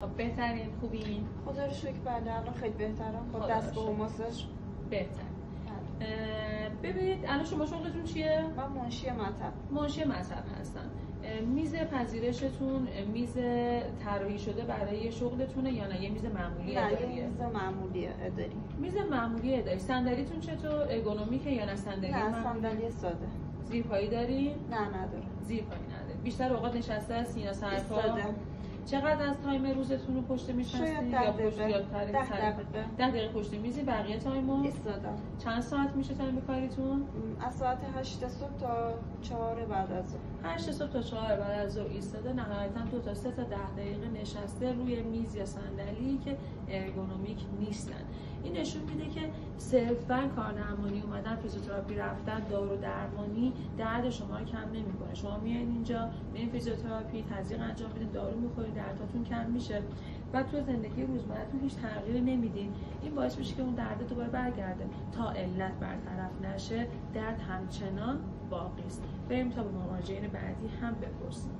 خب بهترین خوبین؟ خدا رو شکر بله الان خیلی بهترم. خب دستگاه ماساژ بهتر. ببینید الان شما شغلتون چیه؟ من منشی مطب. منشی مطب هستم. میز پذیرشتون میز طراحی شده برای شغلتونه یا نه یه میز معمولی اداریه؟ نه یه میز معمولی اداری. میز معمولی اداری. صندلیتون چطور؟ ارگونومیکه یا نه صندلی معمولی؟ نه صندلی ساده. زیرپایی دارین؟ نه نداره. زیرپایی نداره. بیشتر اوقات نشسته هستین یا سرپا؟ ایستاده. چقدر از تایم روزتون رو پشت میز هستین یا پشت یا 10 دقیقه پشت میزی بقیه تایمو ایستادم. چند ساعت میشه تایم کاریتون؟ از ساعت 8 صبح تا 4 بعد از ظهر. 8 صبح تا 4 بعد از ظهر ایستاده، نهایتا 2 تا 3 تا 10 دقیقه نشسته روی میز یا صندلی که ارگونومیک نیستن. این نشون میده که صرفاً کاردرمانی اومدن، فیزیوتراپی رفتن، دارو درمانی درد شما رو کم نمیکنه. شما میایین اینجا میایین فیزیوتراپی تزریق انجام میدین، دارو میخورید، دردتون کم میشه و تو زندگی روزمره‌تون هیچ تغییری نمیدین. این باعث میشه که اون درد دوباره برگرده. تا علت برطرف نشه درد همچنان باقی است. بریم تا به مراجعین بعدی هم بپرسیم.